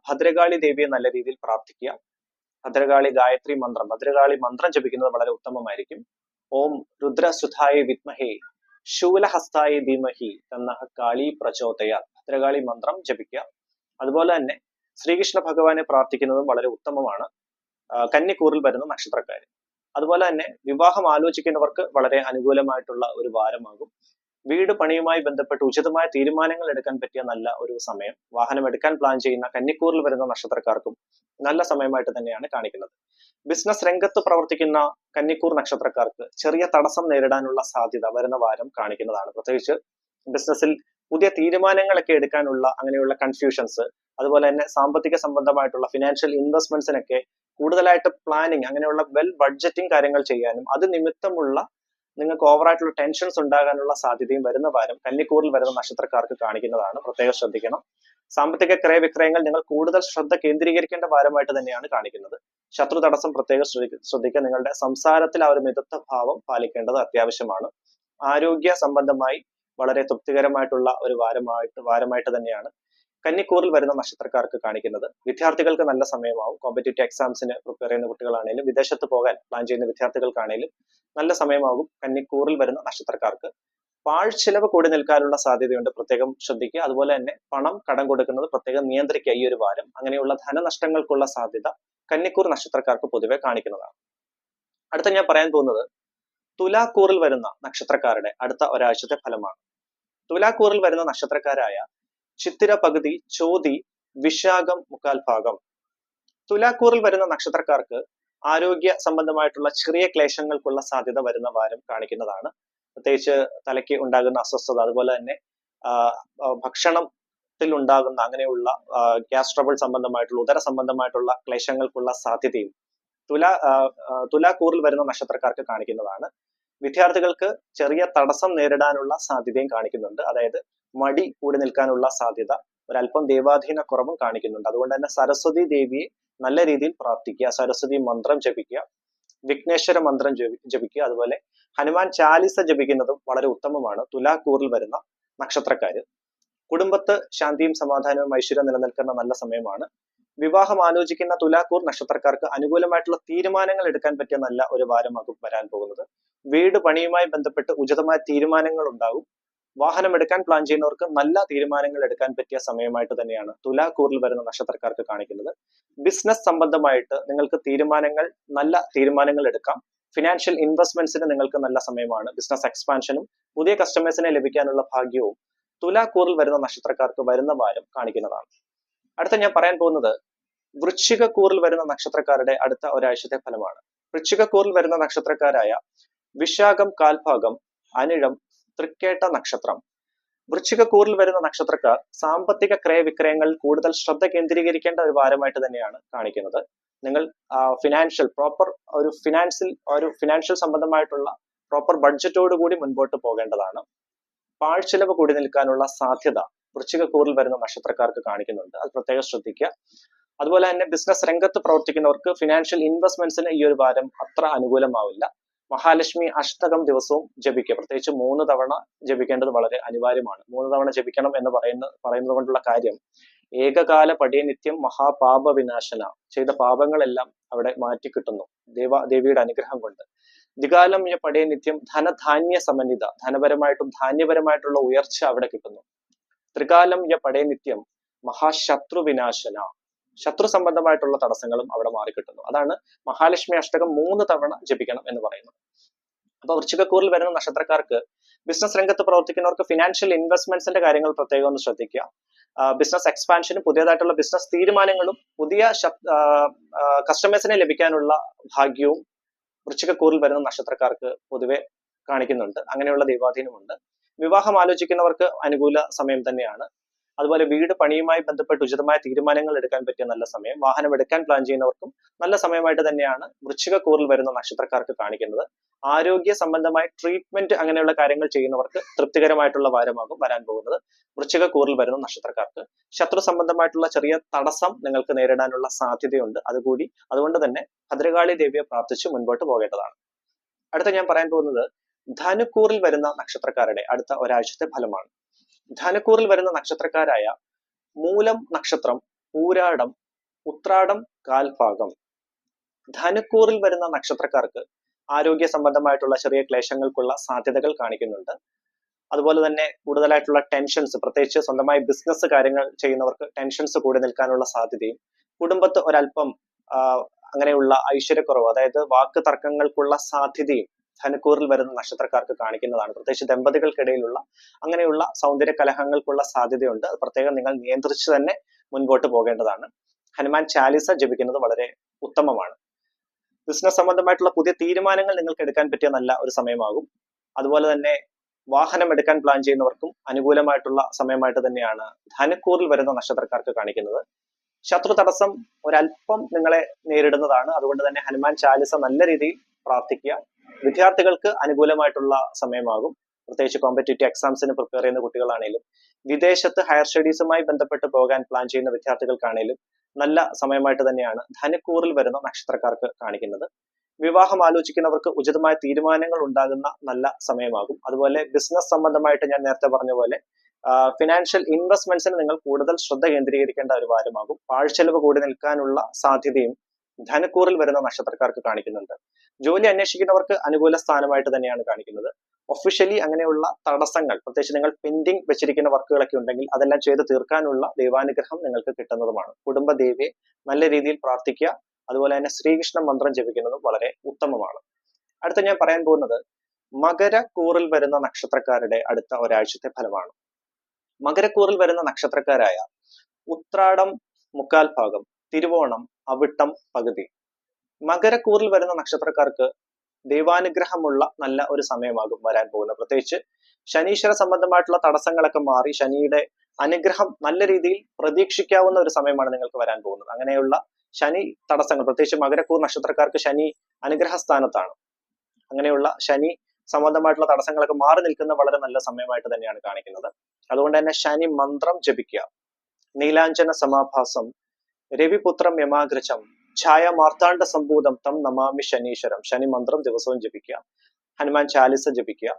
ഭദ്രകാളി ദേവിയെ നല്ല രീതിയിൽ പ്രാർത്ഥിക്കുക. ഭദ്രകാളി ഗായത്രി മന്ത്രം, ഭദ്രകാളി മന്ത്രം ജപിക്കുന്നത് വളരെ ഉത്തമമായിരിക്കും. ഓം രുദ്രസുധായ വിദ്മഹേ ശൂലഹസ്തായ ധീമഹി എന്ന കാളി പ്രചോദയ ഭദ്രകാളി മന്ത്രം ജപിക്കുക. അതുപോലെ തന്നെ ശ്രീകൃഷ്ണ ഭഗവാനെ പ്രാർത്ഥിക്കുന്നതും വളരെ ഉത്തമമാണ് കന്നിക്കൂറിൽ വരുന്ന നക്ഷത്രക്കാർ. അതുപോലെ തന്നെ വിവാഹം ആലോചിക്കുന്നവർക്ക് വളരെ അനുകൂലമായിട്ടുള്ള ഒരു വാരമാകും. വീട് പണിയുമായി ബന്ധപ്പെട്ട് ഉചിതമായ തീരുമാനങ്ങൾ എടുക്കാൻ പറ്റിയ നല്ല ഒരു സമയം. വാഹനം എടുക്കാൻ പ്ലാൻ ചെയ്യുന്ന കന്നിക്കൂറിൽ വരുന്ന നക്ഷത്രക്കാർക്കും നല്ല സമയമായിട്ട് തന്നെയാണ് കാണിക്കുന്നത്. ബിസിനസ് രംഗത്ത് പ്രവർത്തിക്കുന്ന കന്നിക്കൂർ നക്ഷത്രക്കാർക്ക് ചെറിയ തടസ്സം നേരിടാനുള്ള സാധ്യത വരുന്ന വാരം കാണിക്കുന്നതാണ്. പ്രത്യേകിച്ച് ബിസിനസ്സിൽ പുതിയ തീരുമാനങ്ങളൊക്കെ എടുക്കാനുള്ള അങ്ങനെയുള്ള കൺഫ്യൂഷൻസ്, അതുപോലെ തന്നെ സാമ്പത്തിക സംബന്ധമായിട്ടുള്ള ഫിനാൻഷ്യൽ ഇൻവെസ്റ്റ്മെന്റ്സിനൊക്കെ കൂടുതലായിട്ട് പ്ലാനിങ്, അങ്ങനെയുള്ള വെൽ ബഡ്ജറ്റിംഗ് കാര്യങ്ങൾ ചെയ്യാനും അത് നിമിത്തമുള്ള നിങ്ങൾക്ക് ഓവറായിട്ടുള്ള ടെൻഷൻസ് ഉണ്ടാകാനുള്ള സാധ്യതയും വരുന്ന വാരം കന്നിക്കൂറിൽ വരുന്ന നക്ഷത്രക്കാർക്ക് കാണിക്കുന്നതാണ്. പ്രത്യേകം ശ്രദ്ധിക്കണം. സാമ്പത്തിക ക്രയവിക്രയങ്ങൾ നിങ്ങൾ കൂടുതൽ ശ്രദ്ധ കേന്ദ്രീകരിക്കേണ്ട വാരമായിട്ട് തന്നെയാണ് കാണിക്കുന്നത്. ശത്രു തടസ്സം പ്രത്യേകം ശ്രദ്ധിക്കുക. നിങ്ങളുടെ സംസാരത്തിൽ ആ ഒരു മിതത്വ ഭാവം പാലിക്കേണ്ടത് അത്യാവശ്യമാണ്. ആരോഗ്യ സംബന്ധമായി വളരെ തൃപ്തികരമായിട്ടുള്ള ഒരു വാരമായിട്ട് തന്നെയാണ് കന്നിക്കൂറിൽ വരുന്ന നക്ഷത്രക്കാർക്ക് കാണിക്കുന്നത്. വിദ്യാർത്ഥികൾക്ക് നല്ല സമയമാവും. കോമ്പറ്റേറ്റീവ് എക്സാംസിന് പ്രിപ്പയർ ചെയ്യുന്ന കുട്ടികളാണെങ്കിലും വിദേശത്ത് പോകാൻ പ്ലാൻ ചെയ്യുന്ന വിദ്യാർത്ഥികൾക്കാണെങ്കിലും നല്ല സമയമാകും കന്നിക്കൂറിൽ വരുന്ന നക്ഷത്രക്കാർക്ക്. പാഴ്ചിലവ് കൂടി നിൽക്കാനുള്ള സാധ്യതയുണ്ട്, പ്രത്യേകം ശ്രദ്ധിക്കുക. അതുപോലെ തന്നെ പണം കടം കൊടുക്കുന്നത് പ്രത്യേകം നിയന്ത്രിക്കുക ഈ ഒരു വാരം. അങ്ങനെയുള്ള ധനനഷ്ടങ്ങൾക്കുള്ള സാധ്യത കന്നിക്കൂർ നക്ഷത്രക്കാർക്ക് പൊതുവെ കാണിക്കുന്നതാണ്. അടുത്ത ഞാൻ പറയാൻ പോകുന്നത് തുലാക്കൂറിൽ വരുന്ന നക്ഷത്രക്കാരുടെ അടുത്ത ഒരാഴ്ചത്തെ ഫലമാണ്. തുലാക്കൂറിൽ വരുന്ന നക്ഷത്രക്കാരായ ചിത്തിര പകുതി, ചോതി, വിശാഖം മുക്കാൽ ഭാഗം. തുലാക്കൂറിൽ വരുന്ന നക്ഷത്രക്കാർക്ക് ആരോഗ്യ സംബന്ധമായിട്ടുള്ള ചെറിയ ക്ലേശങ്ങൾക്കുള്ള സാധ്യത വരുന്ന വാരം കാണിക്കുന്നതാണ്. പ്രത്യേകിച്ച് തലയ്ക്ക് ഉണ്ടാകുന്ന അസ്വസ്ഥത, അതുപോലെ തന്നെ ഭക്ഷണത്തിൽ ഉണ്ടാകുന്ന അങ്ങനെയുള്ള ഗ്യാസ് ട്രബിൾ സംബന്ധമായിട്ടുള്ള ഉദര സംബന്ധമായിട്ടുള്ള ക്ലേശങ്ങൾക്കുള്ള സാധ്യതയും തുലാക്കൂറിൽ വരുന്ന നക്ഷത്രക്കാർക്ക് കാണിക്കുന്നതാണ്. വിദ്യാർത്ഥികൾക്ക് ചെറിയ തടസ്സം നേരിടാനുള്ള സാധ്യതയും കാണിക്കുന്നുണ്ട്. അതായത് മടി കൂടി നിൽക്കാനുള്ള സാധ്യത, ഒരല്പം ദൈവാധീന കുറവും കാണിക്കുന്നുണ്ട്. അതുകൊണ്ട് തന്നെ സരസ്വതി ദേവിയെ നല്ല രീതിയിൽ പ്രാർത്ഥിക്കുക, സരസ്വതി മന്ത്രം ജപിക്കുക, വിഘ്നേശ്വര മന്ത്രം ജപിക്കുക, അതുപോലെ ഹനുമാൻ ചാലിസ ജപിക്കുന്നതും വളരെ ഉത്തമമാണ് തുലാക്കൂറിൽ വരുന്ന നക്ഷത്രക്കാര്. കുടുംബത്ത് ശാന്തിയും സമാധാനവും ഐശ്വര്യം നിലനിൽക്കുന്ന നല്ല സമയമാണ്. വിവാഹം ആലോചിക്കുന്ന തുലാക്കൂർ നക്ഷത്രക്കാർക്ക് അനുകൂലമായിട്ടുള്ള തീരുമാനങ്ങൾ എടുക്കാൻ പറ്റിയ നല്ല ഒരു വാരമാകും വരാൻ പോകുന്നത്. വീട് പണിയുമായി ബന്ധപ്പെട്ട് ഉചിതമായ തീരുമാനങ്ങൾ ഉണ്ടാകും. വാഹനം എടുക്കാൻ പ്ലാൻ ചെയ്യുന്നവർക്ക് നല്ല തീരുമാനങ്ങൾ എടുക്കാൻ പറ്റിയ സമയമായിട്ട് തന്നെയാണ് തുലാക്കൂറിൽ വരുന്ന നക്ഷത്രക്കാർക്ക് കാണിക്കുന്നത്. ബിസിനസ് സംബന്ധമായിട്ട് നിങ്ങൾക്ക് നല്ല തീരുമാനങ്ങൾ എടുക്കാം. ഫിനാൻഷ്യൽ ഇൻവെസ്റ്റ്മെന്റ്സിന് നിങ്ങൾക്ക് നല്ല സമയമാണ്. ബിസിനസ് എക്സ്പാൻഷനും പുതിയ കസ്റ്റമേഴ്സിനെ ലഭിക്കാനുള്ള ഭാഗ്യവും തുലാക്കൂറിൽ വരുന്ന നക്ഷത്രക്കാർക്ക് വരുന്ന വാരം കാണിക്കുന്നതാണ്. അടുത്ത ഞാൻ പറയാൻ പോകുന്നത് വൃശ്ചികക്കൂറിൽ വരുന്ന നക്ഷത്രക്കാരുടെ അടുത്ത ഒരാഴ്ചത്തെ ഫലമാണ്. വൃശ്ചികക്കൂറിൽ വരുന്ന നക്ഷത്രക്കാരായ വിശാഖം കാൽഭാഗം, അനിഴം, തൃക്കേട്ട നക്ഷത്രം. വൃശ്ചികക്കൂറിൽ വരുന്ന നക്ഷത്രക്കാർ സാമ്പത്തിക ക്രയവിക്രയങ്ങൾ കൂടുതൽ ശ്രദ്ധ കേന്ദ്രീകരിക്കേണ്ട ഒരു വാരമായിട്ട് തന്നെയാണ് കാണിക്കുന്നത്. നിങ്ങൾ ഫിനാൻഷ്യൽ സംബന്ധമായിട്ടുള്ള പ്രോപ്പർ ബഡ്ജറ്റോട് കൂടി മുൻപോട്ട് പോകേണ്ടതാണ്. പാഴ്ചിലവ് കൂടി നിൽക്കാനുള്ള സാധ്യത വൃശ്ചികക്കൂറിൽ വരുന്ന നക്ഷത്രക്കാർക്ക് കാണിക്കുന്നുണ്ട്. അത് പ്രത്യേകം ശ്രദ്ധിക്കുക. അതുപോലെ തന്നെ ബിസിനസ് രംഗത്ത് പ്രവർത്തിക്കുന്നവർക്ക് ഫിനാൻഷ്യൽ ഇൻവെസ്റ്റ്മെന്റ്സിന് ഈ ഒരു വാരം അത്ര അനുകൂലമാവില്ല. മഹാലക്ഷ്മി അഷ്ടകം ദിവസവും ജപിക്കുക. പ്രത്യേകിച്ച് 3 തവണ ജപിക്കേണ്ടത് വളരെ അനിവാര്യമാണ്. 3 തവണ ജപിക്കണം എന്ന് പറയുന്നത് കൊണ്ടുള്ള കാര്യം, ഏകകാല പടിയ നിത്യം മഹാപാപ വിനാശന, ചെയ്ത പാപങ്ങളെല്ലാം അവിടെ മാറ്റി കിട്ടുന്നു ദേവിയുടെ അനുഗ്രഹം കൊണ്ട്. ദ്വികാലം പടിയ നിത്യം ധനധാന്യ സമന്വിത, ധനപരമായിട്ടും ധാന്യപരമായിട്ടുള്ള ഉയർച്ച അവിടെ കിട്ടുന്നു. ത്രികാലം പടേ നിത്യം മഹാശത്രു വിനാശന, ശത്രു സംബന്ധമായിട്ടുള്ള തടസ്സങ്ങളും അവിടെ മാറിക്കിട്ടുന്നു. അതാണ് മഹാലക്ഷ്മി അഷ്ടകം 3 തവണ ജപിക്കണം എന്ന് പറയുന്നത്. അപ്പൊ വൃശ്ചികക്കൂറിൽ വരുന്ന നക്ഷത്രക്കാർക്ക് ബിസിനസ് രംഗത്ത് പ്രവർത്തിക്കുന്നവർക്ക് ഫിനാൻഷ്യൽ ഇൻവെസ്റ്റ്മെന്റ്സിന്റെ കാര്യങ്ങൾ പ്രത്യേകം ഒന്ന് ശ്രദ്ധിക്കുക. ബിസിനസ് എക്സ്പാൻഷനും പുതിയതായിട്ടുള്ള ബിസിനസ് തീരുമാനങ്ങളും പുതിയ കസ്റ്റമേഴ്സിനെ ലഭിക്കാനുള്ള ഭാഗ്യവും വൃശ്ചികക്കൂറിൽ വരുന്ന നക്ഷത്രക്കാർക്ക് പൊതുവെ കാണിക്കുന്നുണ്ട്. അങ്ങനെയുള്ള ദൈവാധീനമുണ്ട്. വിവാഹം ആലോചിക്കുന്നവർക്ക് അനുകൂല സമയം തന്നെയാണ്. അതുപോലെ വീട് പണിയുമായി ബന്ധപ്പെട്ട് ഉചിതമായ തീരുമാനങ്ങൾ എടുക്കാൻ പറ്റിയ നല്ല സമയം. വാഹനം എടുക്കാൻ പ്ലാൻ ചെയ്യുന്നവർക്കും നല്ല സമയമായിട്ട് തന്നെയാണ് വൃശ്ചികക്കൂറിൽ വരുന്ന നക്ഷത്രക്കാർക്ക് കാണിക്കുന്നത്. ആരോഗ്യ സംബന്ധമായ ട്രീറ്റ്മെന്റ് അങ്ങനെയുള്ള കാര്യങ്ങൾ ചെയ്യുന്നവർക്ക് തൃപ്തികരമായിട്ടുള്ള വാരമാകും വരാൻ പോകുന്നത് വൃശ്ചികക്കൂറിൽ വരുന്ന നക്ഷത്രക്കാർക്ക്. ശത്രു സംബന്ധമായിട്ടുള്ള ചെറിയ തടസ്സം നിങ്ങൾക്ക് നേരിടാനുള്ള സാധ്യതയുണ്ട്. അതുകൊണ്ട് തന്നെ ഭദ്രകാളി ദേവിയെ പ്രാർത്ഥിച്ച് മുൻപോട്ട് പോകേണ്ടതാണ്. അടുത്ത ഞാൻ പറയാൻ പോകുന്നത് ധനുക്കൂറിൽ വരുന്ന നക്ഷത്രക്കാരുടെ അടുത്ത ഒരാഴ്ചത്തെ ഫലമാണ്. ധനുക്കൂറിൽ വരുന്ന നക്ഷത്രക്കാരായ മൂലം നക്ഷത്രം, പൂരാടം, ഉത്രാടം കാൽഭാഗം. ധനുക്കൂറിൽ വരുന്ന നക്ഷത്രക്കാർക്ക് ആരോഗ്യ സംബന്ധമായിട്ടുള്ള ചെറിയ ക്ലേശങ്ങൾക്കുള്ള സാധ്യതകൾ കാണിക്കുന്നുണ്ട്. അതുപോലെ തന്നെ കൂടുതലായിട്ടുള്ള ടെൻഷൻസ്, പ്രത്യേകിച്ച് സ്വന്തമായി ബിസിനസ് കാര്യങ്ങൾ ചെയ്യുന്നവർക്ക് ടെൻഷൻസ് കൂടി നിൽക്കാനുള്ള സാധ്യതയും, കുടുംബത്ത് ഒരല്പം അങ്ങനെയുള്ള ഐശ്വര്യക്കുറവ്, അതായത് വാക്ക് തർക്കങ്ങൾക്കുള്ള സാധ്യതയും ധനുക്കൂറിൽ വരുന്ന നക്ഷത്രക്കാർക്ക് കാണിക്കുന്നതാണ്. പ്രത്യേകിച്ച് ദമ്പതികൾക്കിടയിലുള്ള അങ്ങനെയുള്ള സൗന്ദര്യ കലഹങ്ങൾക്കുള്ള സാധ്യതയുണ്ട്. അത് പ്രത്യേകം നിങ്ങൾ നിയന്ത്രിച്ച് തന്നെ മുൻപോട്ട് പോകേണ്ടതാണ്. ഹനുമാൻ ചാലിസ ജപിക്കുന്നത് വളരെ ഉത്തമമാണ്. ബിസിനസ് സംബന്ധമായിട്ടുള്ള പുതിയ തീരുമാനങ്ങൾ നിങ്ങൾക്ക് എടുക്കാൻ പറ്റിയ നല്ല ഒരു സമയമാകും. അതുപോലെ തന്നെ വാഹനം എടുക്കാൻ പ്ലാൻ ചെയ്യുന്നവർക്കും അനുകൂലമായിട്ടുള്ള സമയമായിട്ട് തന്നെയാണ് ധനുക്കൂറിൽ വരുന്ന നക്ഷത്രക്കാർക്ക് കാണിക്കുന്നത്. ശത്രു തടസ്സം ഒരല്പം നിങ്ങളെ നേരിടുന്നതാണ്. അതുകൊണ്ട് തന്നെ ഹനുമാൻ ചാലിസ നല്ല രീതിയിൽ പ്രാർത്ഥിക്കുക. വിദ്യാർത്ഥികൾക്ക് അനുകൂലമായിട്ടുള്ള സമയമാകും. പ്രത്യേകിച്ച് കോമ്പറ്റേറ്റീവ് എക്സാംസിന് പ്രിപ്പയർ ചെയ്യുന്ന കുട്ടികളാണേലും വിദേശത്ത് ഹയർ സ്റ്റഡീസുമായി ബന്ധപ്പെട്ട് പോകാൻ പ്ലാൻ ചെയ്യുന്ന വിദ്യാർത്ഥികൾക്കാണേലും നല്ല സമയമായിട്ട് തന്നെയാണ് ധനുക്കൂറിൽ വരുന്ന നക്ഷത്രക്കാർക്ക് കാണിക്കുന്നത്. വിവാഹം ആലോചിക്കുന്നവർക്ക് ഉചിതമായ തീരുമാനങ്ങൾ ഉണ്ടാകുന്ന നല്ല സമയമാകും. അതുപോലെ ബിസിനസ് സംബന്ധമായിട്ട് ഞാൻ നേരത്തെ പറഞ്ഞ പോലെ ഫിനാൻഷ്യൽ ഇൻവെസ്റ്റ്മെന്റ്സിന് നിങ്ങൾ കൂടുതൽ ശ്രദ്ധ കേന്ദ്രീകരിക്കേണ്ട ഒരു വാരമാകും. പാഴ്ചെലവ് കൂടി നിൽക്കാനുള്ള സാധ്യതയും ധനുക്കൂറിൽ വരുന്ന നക്ഷത്രക്കാർക്ക് കാണിക്കുന്നുണ്ട്. ജോലി അന്വേഷിക്കുന്നവർക്ക് അനുകൂല സ്ഥാനമായിട്ട് തന്നെയാണ് കാണിക്കുന്നത്. ഒഫീഷ്യലി അങ്ങനെയുള്ള തടസ്സങ്ങൾ, പ്രത്യേകിച്ച് നിങ്ങൾ പെൻഡിങ് വെച്ചിരിക്കുന്ന വർക്കുകളൊക്കെ ഉണ്ടെങ്കിൽ അതെല്ലാം ചെയ്ത് തീർക്കാനുള്ള ദൈവാനുഗ്രഹം നിങ്ങൾക്ക് കിട്ടുന്നതുമാണ്. കുടുംബദേവിയെ നല്ല രീതിയിൽ പ്രാർത്ഥിക്കുക. അതുപോലെ തന്നെ ശ്രീകൃഷ്ണ മന്ത്രം ജപിക്കുന്നതും വളരെ ഉത്തമമാണ്. അടുത്ത ഞാൻ പറയാൻ പോകുന്നത് മകരക്കൂറിൽ വരുന്ന നക്ഷത്രക്കാരുടെ അടുത്ത ഒരാഴ്ചത്തെ ഫലമാണ്. മകരക്കൂറിൽ വരുന്ന നക്ഷത്രക്കാരായ ഉത്രാടം മുക്കാൽ ഭാഗം, തിരുവോണം, അവിട്ടം പകുതി. മകരക്കൂറിൽ വരുന്ന നക്ഷത്രക്കാർക്ക് ദൈവാനുഗ്രഹമുള്ള നല്ല ഒരു സമയമാകും വരാൻ പോകുന്നത്. പ്രത്യേകിച്ച് ശനീശ്വര സംബന്ധമായിട്ടുള്ള തടസ്സങ്ങളൊക്കെ മാറി ശനിയുടെ അനുഗ്രഹം നല്ല രീതിയിൽ പ്രതീക്ഷിക്കാവുന്ന ഒരു സമയമാണ് നിങ്ങൾക്ക് വരാൻ പോകുന്നത്. അങ്ങനെയുള്ള ശനി തടസ്സങ്ങൾ, പ്രത്യേകിച്ച് മകരക്കൂർ നക്ഷത്രക്കാർക്ക് ശനി അനുഗ്രഹ സ്ഥാനത്താണ്. അങ്ങനെയുള്ള ശനി സംബന്ധമായിട്ടുള്ള തടസ്സങ്ങളൊക്കെ മാറി നിൽക്കുന്ന വളരെ നല്ല സമയമായിട്ട് തന്നെയാണ് കാണിക്കുന്നത്. അതുകൊണ്ട് തന്നെ ശനി മന്ത്രം ജപിക്കുക. നീലാഞ്ജന സമാഭാസം, രവിപുത്രം യമാഗ്രചം, ഛായ മാർത്താണ്ഡ സംഭൂതം തം നമാമി ശനീശ്വരം. ശനി മന്ത്രം ദിവസവും ജപിക്കുക. ഹനുമാൻ ചാലിസ ജപിക്കുക.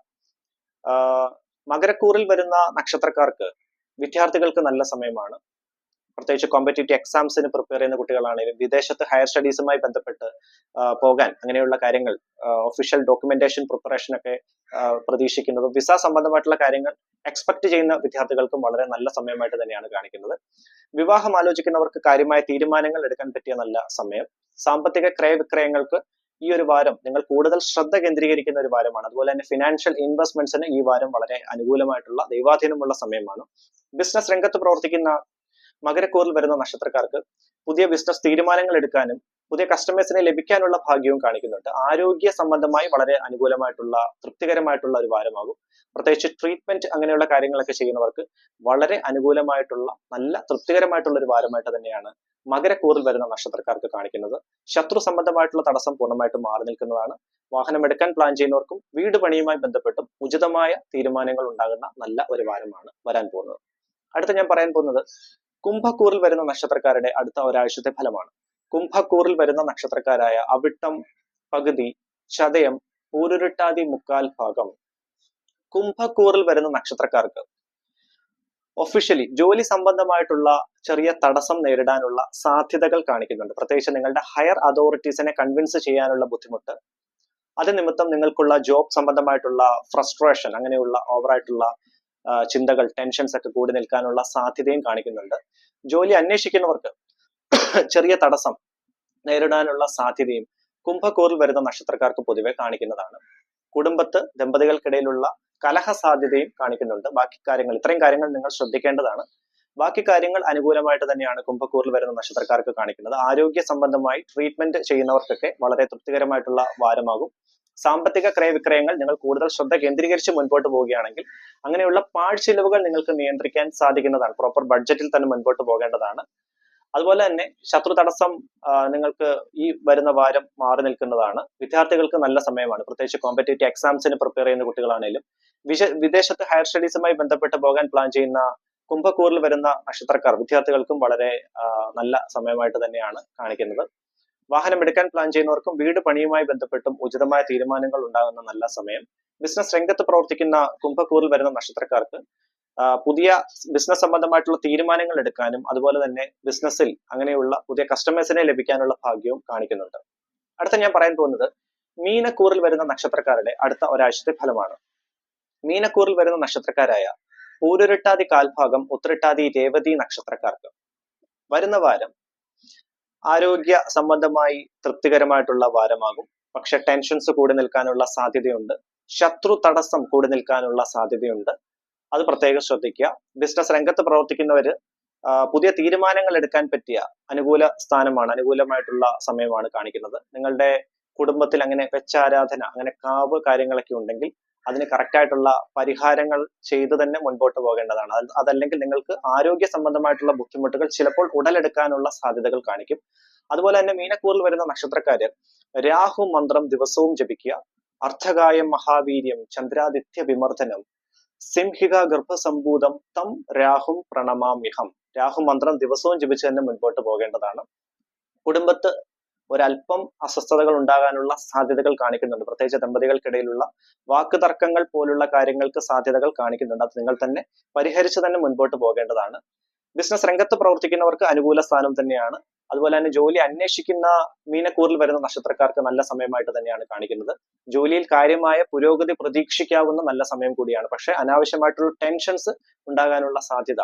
മകരക്കൂറിൽ വരുന്ന നക്ഷത്രക്കാർക്ക് വിദ്യാർത്ഥികൾക്ക് നല്ല സമയമാണ്. പ്രത്യേകിച്ച് കോമ്പറ്റേറ്റീവ് എക്സാംസിന് പ്രിപ്പയർ ചെയ്യുന്ന കുട്ടികളാണെങ്കിലും വിദേശത്ത് ഹയർ സ്റ്റഡീസുമായി ബന്ധപ്പെട്ട് പോകാൻ അങ്ങനെയുള്ള കാര്യങ്ങൾ, ഒഫീഷ്യൽ ഡോക്യുമെന്റേഷൻ പ്രിപ്പറേഷൻ ഒക്കെ പ്രതീക്ഷിക്കുന്നതും വിസ സംബന്ധമായിട്ടുള്ള കാര്യങ്ങൾ എക്സ്പെക്ട് ചെയ്യുന്ന വിദ്യാർത്ഥികൾക്കും വളരെ നല്ല സമയമായിട്ട് തന്നെയാണ് കാണിക്കുന്നത്. വിവാഹം ആലോചിക്കുന്നവർക്ക് കാര്യമായ തീരുമാനങ്ങൾ എടുക്കാൻ പറ്റിയ നല്ല സമയം. സാമ്പത്തിക ക്രയവിക്രയങ്ങൾക്ക് ഈ ഒരു വാരം നിങ്ങൾ കൂടുതൽ ശ്രദ്ധ കേന്ദ്രീകരിക്കുന്ന ഒരു വാരമാണ്. അതുപോലെ തന്നെ ഫിനാൻഷ്യൽ ഇൻവെസ്റ്റ്മെന്റ്സിന് ഈ വാരം വളരെ അനുകൂലമായിട്ടുള്ള ദൈവാധീനമുള്ള സമയമാണ്. ബിസിനസ് രംഗത്ത് പ്രവർത്തിക്കുന്ന മകരക്കൂറിൽ വരുന്ന നക്ഷത്രക്കാർക്ക് പുതിയ ബിസിനസ് തീരുമാനങ്ങൾ എടുക്കാനും പുതിയ കസ്റ്റമേഴ്സിനെ ലഭിക്കാനുള്ള ഭാഗ്യവും കാണിക്കുന്നുണ്ട്. ആരോഗ്യ സംബന്ധമായി വളരെ അനുകൂലമായിട്ടുള്ള തൃപ്തികരമായിട്ടുള്ള ഒരു വാരമാകും. പ്രത്യേകിച്ച് ട്രീറ്റ്മെന്റ് അങ്ങനെയുള്ള കാര്യങ്ങളൊക്കെ ചെയ്യുന്നവർക്ക് വളരെ അനുകൂലമായിട്ടുള്ള നല്ല തൃപ്തികരമായിട്ടുള്ള ഒരു വാരമായിട്ട് തന്നെയാണ് മകരക്കൂറിൽ വരുന്ന നക്ഷത്രക്കാർക്ക് കാണിക്കുന്നത്. ശത്രു സംബന്ധമായിട്ടുള്ള തടസ്സം പൂർണ്ണമായിട്ടും മാറി നിൽക്കുന്നതാണ്. വാഹനം എടുക്കാൻ പ്ലാൻ ചെയ്യുന്നവർക്കും വീട് പണിയുമായി ബന്ധപ്പെട്ടും ഉചിതമായ തീരുമാനങ്ങൾ ഉണ്ടാകുന്ന നല്ല ഒരു വാരമാണ് വരാൻ പോകുന്നത്. അടുത്ത ഞാൻ പറയാൻ പോകുന്നത് കുംഭക്കൂറിൽ വരുന്ന നക്ഷത്രക്കാരുടെ അടുത്ത ഒരാഴ്ചത്തെ ഫലമാണ്. കുംഭക്കൂറിൽ വരുന്ന നക്ഷത്രക്കാരായ അവിട്ടം പകുതി, ചതയം, പൂരുരുട്ടാതി മുക്കാൽ ഭാഗം. കുംഭക്കൂറിൽ വരുന്ന നക്ഷത്രക്കാർക്ക് ഒഫീഷ്യലി ജോലി സംബന്ധമായിട്ടുള്ള ചെറിയ തടസ്സം നേരിടാനുള്ള സാധ്യതകൾ കാണിക്കുന്നുണ്ട്. പ്രത്യേകിച്ച് നിങ്ങളുടെ ഹയർ അതോറിറ്റീസിനെ കൺവിൻസ് ചെയ്യാനുള്ള ബുദ്ധിമുട്ട്, അത് നിമിത്തം നിങ്ങൾക്കുള്ള ജോബ് സംബന്ധമായിട്ടുള്ള ഫ്രസ്ട്രേഷൻ, അങ്ങനെയുള്ള ഓവറായിട്ടുള്ള ചിന്തകൾ, ടെൻഷൻസ് ഒക്കെ കൂടി നിൽക്കാനുള്ള സാധ്യതയും കാണിക്കുന്നുണ്ട്. ജോലി അന്വേഷിക്കുന്നവർക്ക് ചെറിയ തടസ്സം നേരിടാനുള്ള സാധ്യതയും കുംഭക്കൂറിൽ വരുന്ന നക്ഷത്രക്കാർക്ക് പൊതുവെ കാണിക്കുന്നതാണ്. കുടുംബത്ത് ദമ്പതികൾക്കിടയിലുള്ള കലഹ സാധ്യതയും കാണിക്കുന്നുണ്ട്. ബാക്കി കാര്യങ്ങൾ, ഇത്രയും കാര്യങ്ങൾ നിങ്ങൾ ശ്രദ്ധിക്കേണ്ടതാണ്. ബാക്കി കാര്യങ്ങൾ അനുകൂലമായിട്ട് തന്നെയാണ് കുംഭക്കൂറിൽ വരുന്ന നക്ഷത്രക്കാർക്ക് കാണിക്കുന്നത്. ആരോഗ്യ സംബന്ധമായി ട്രീറ്റ്മെന്റ് ചെയ്യുന്നവർക്കൊക്കെ വളരെ തൃപ്തികരമായിട്ടുള്ള വാരമാകും. സാമ്പത്തിക ക്രയവിക്രയങ്ങൾ നിങ്ങൾ കൂടുതൽ ശ്രദ്ധ കേന്ദ്രീകരിച്ച് മുൻപോട്ട് പോവുകയാണെങ്കിൽ അങ്ങനെയുള്ള പാഴ്ചെലവുകൾ നിങ്ങൾക്ക് നിയന്ത്രിക്കാൻ സാധിക്കുന്നതാണ്. പ്രോപ്പർ ബഡ്ജറ്റിൽ തന്നെ മുൻപോട്ട് പോകേണ്ടതാണ്. അതുപോലെ തന്നെ ശത്രു തടസ്സം നിങ്ങൾക്ക് ഈ വരുന്ന വാരം മാറി നിൽക്കുന്നതാണ്. വിദ്യാർത്ഥികൾക്ക് നല്ല സമയമാണ്. പ്രത്യേകിച്ച് കോമ്പറ്റേറ്റീവ് എക്സാംസിന് പ്രിപ്പയർ ചെയ്യുന്ന കുട്ടികളാണെങ്കിലും വിദേശത്ത് ഹയർ സ്റ്റഡീസുമായി ബന്ധപ്പെട്ട് പോകാൻ പ്ലാൻ ചെയ്യുന്ന കുംഭക്കൂറിൽ വരുന്ന നക്ഷത്രക്കാർ വിദ്യാർത്ഥികൾക്കും വളരെ നല്ല സമയമായിട്ട് തന്നെയാണ് കാണിക്കുന്നത്. വാഹനം എടുക്കാൻ പ്ലാൻ ചെയ്യുന്നവർക്കും വീട് പണിയുമായി ബന്ധപ്പെട്ടും ഉചിതമായ തീരുമാനങ്ങൾ ഉണ്ടാകുന്ന നല്ല സമയം. ബിസിനസ് രംഗത്ത് പ്രവർത്തിക്കുന്ന കുംഭക്കൂറിൽ വരുന്ന നക്ഷത്രക്കാർക്ക് പുതിയ ബിസിനസ് സംബന്ധമായിട്ടുള്ള തീരുമാനങ്ങൾ എടുക്കാനും അതുപോലെ തന്നെ ബിസിനസ്സിൽ അങ്ങനെയുള്ള പുതിയ കസ്റ്റമേഴ്സിനെ ലഭിക്കാനുള്ള ഭാഗ്യവും കാണിക്കുന്നുണ്ട്. അടുത്ത ഞാൻ പറയാൻ പോകുന്നത് മീനക്കൂറിൽ വരുന്ന നക്ഷത്രക്കാരുടെ അടുത്ത ഒരാഴ്ചത്തെ ഫലമാണ്. മീനക്കൂറിൽ വരുന്ന നക്ഷത്രക്കാരായ പൂരുരുട്ടാതി കാൽഭാഗം ഉത്രട്ടാതി രേവതി നക്ഷത്രക്കാർക്ക് വരുന്ന വാരം ആരോഗ്യ സംബന്ധമായി തൃപ്തികരമായിട്ടുള്ള വാരമാകും. പക്ഷെ ടെൻഷൻസ് കൂടി നിൽക്കാനുള്ള സാധ്യതയുണ്ട്. ശത്രു തടസ്സം കൂടി നിൽക്കാനുള്ള സാധ്യതയുണ്ട്. അത് പ്രത്യേകം ശ്രദ്ധിക്കുക. ബിസിനസ് രംഗത്ത് പ്രവർത്തിക്കുന്നവര് പുതിയ തീരുമാനങ്ങൾ എടുക്കാൻ പറ്റിയ അനുകൂല സ്ഥാനമാണ്, അനുകൂലമായിട്ടുള്ള സമയമാണ് കാണിക്കുന്നത്. നിങ്ങളുടെ കുടുംബത്തിൽ അങ്ങനെ വെച്ചാരാധന, അങ്ങനെ കാവ് കാര്യങ്ങളൊക്കെ ഉണ്ടെങ്കിൽ അതിന് കറക്റ്റ് ആയിട്ടുള്ള പരിഹാരങ്ങൾ ചെയ്തു തന്നെ മുൻപോട്ട് പോകേണ്ടതാണ്. അതല്ലെങ്കിൽ നിങ്ങൾക്ക് ആരോഗ്യ സംബന്ധമായിട്ടുള്ള ബുദ്ധിമുട്ടുകൾ ചിലപ്പോൾ ഉടലെടുക്കാനുള്ള സാധ്യതകൾ കാണിക്കും. അതുപോലെ തന്നെ മീനക്കൂറിൽ വരുന്ന നക്ഷത്രക്കാര് രാഹു മന്ത്രം ദിവസവും ജപിക്കുക. അർത്ഥകായം മഹാവീര്യം ചന്ദ്രാദിത്യ വിമർദ്ദനം സിംഹിക ഗർഭസംഭൂതം തം രാഹും പ്രണമാമ്യഹം. രാഹു മന്ത്രം ദിവസവും ജപിച്ച് തന്നെ മുൻപോട്ട് പോകേണ്ടതാണ്. കുടുംബത്ത് ഒരല്പം അസ്വസ്ഥതകൾ ഉണ്ടാകാനുള്ള സാധ്യതകൾ കാണിക്കുന്നുണ്ട്. പ്രത്യേകിച്ച് ദമ്പതികൾക്കിടയിലുള്ള വാക്ക് തർക്കങ്ങൾ പോലുള്ള കാര്യങ്ങൾക്ക് സാധ്യതകൾ കാണിക്കുന്നുണ്ട്. അത് നിങ്ങൾ തന്നെ പരിഹരിച്ച് തന്നെ മുൻപോട്ട് പോകേണ്ടതാണ്. ബിസിനസ് രംഗത്ത് പ്രവർത്തിക്കുന്നവർക്ക് അനുകൂല സ്ഥാനം തന്നെയാണ്. അതുപോലെ തന്നെ ജോലി അന്വേഷിക്കുന്ന മീനക്കൂറിൽ വരുന്ന നക്ഷത്രക്കാർക്ക് നല്ല സമയമായിട്ട് തന്നെയാണ് കാണിക്കുന്നത്. ജോലിയിൽ കാര്യമായ പുരോഗതി പ്രതീക്ഷിക്കാവുന്ന നല്ല സമയം കൂടിയാണ്. പക്ഷെ അനാവശ്യമായിട്ടുള്ള ടെൻഷൻസ് ഉണ്ടാകാനുള്ള സാധ്യത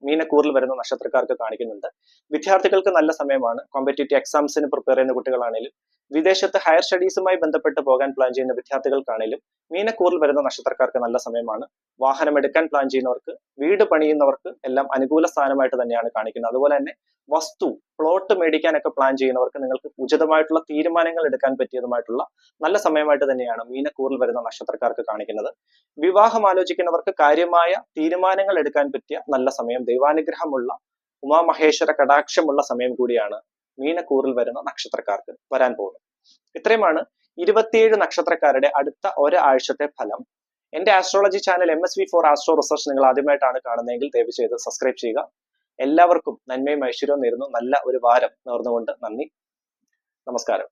മീനക്കൂറിൽ വരുന്ന നക്ഷത്രക്കാർക്ക് കാണിക്കുന്നുണ്ട്. വിദ്യാർത്ഥികൾക്ക് നല്ല സമയമാണ്. കോമ്പറ്റേറ്റീവ് എക്സാംസിന് പ്രിപ്പയർ ചെയ്യുന്ന കുട്ടികളാണെങ്കിലും വിദേശത്ത് ഹയർ സ്റ്റഡീസുമായി ബന്ധപ്പെട്ട് പോകാൻ പ്ലാൻ ചെയ്യുന്ന വിദ്യാർത്ഥികൾക്കാണെങ്കിലും മീനക്കൂറിൽ വരുന്ന നക്ഷത്രക്കാർക്ക് നല്ല സമയമാണ്. വാഹനം എടുക്കാൻ പ്ലാൻ ചെയ്യുന്നവർക്ക്, വീട് പണിയുന്നവർക്ക് എല്ലാം അനുകൂല സ്ഥാനമായിട്ട് തന്നെയാണ് കാണിക്കുന്നത്. അതുപോലെ തന്നെ വസ്തു, പ്ലോട്ട് മേടിക്കാനൊക്കെ പ്ലാൻ ചെയ്യുന്നവർക്ക് നിങ്ങൾക്ക് ഉചിതമായിട്ടുള്ള തീരുമാനങ്ങൾ എടുക്കാൻ പറ്റിയതുമായിട്ടുള്ള നല്ല സമയമായിട്ട് തന്നെയാണ് മീനക്കൂറിൽ വരുന്ന നക്ഷത്രക്കാർക്ക് കാണിക്കുന്നത്. വിവാഹം ആലോചിക്കുന്നവർക്ക് കാര്യമായ തീരുമാനങ്ങൾ എടുക്കാൻ പറ്റിയ നല്ല സമയം, ദൈവാനുഗ്രഹമുള്ള ഉമാമഹേശ്വര കടാക്ഷമുള്ള സമയം കൂടിയാണ് മീനക്കൂറിൽ വരുന്ന നക്ഷത്രക്കാർക്ക് വരാൻ പോകുന്നത്. ഇത്രയുമാണ് 27 നക്ഷത്രക്കാരുടെ അടുത്ത ഒരാഴ്ചത്തെ ഫലം. എന്റെ astrology channel MSV4 astro research നിങ്ങൾ ആദ്യമായിട്ടാണ് കാണുന്നതെങ്കിൽ ദയവ് ചെയ്ത് സബ്സ്ക്രൈബ് ചെയ്യുക. എല്ലാവർക്കും നന്മയും ഐശ്വര്യവും നേരുന്നു. നല്ല ഒരു വാരം നേർന്നുകൊണ്ട് നന്ദി. നമസ്കാരം.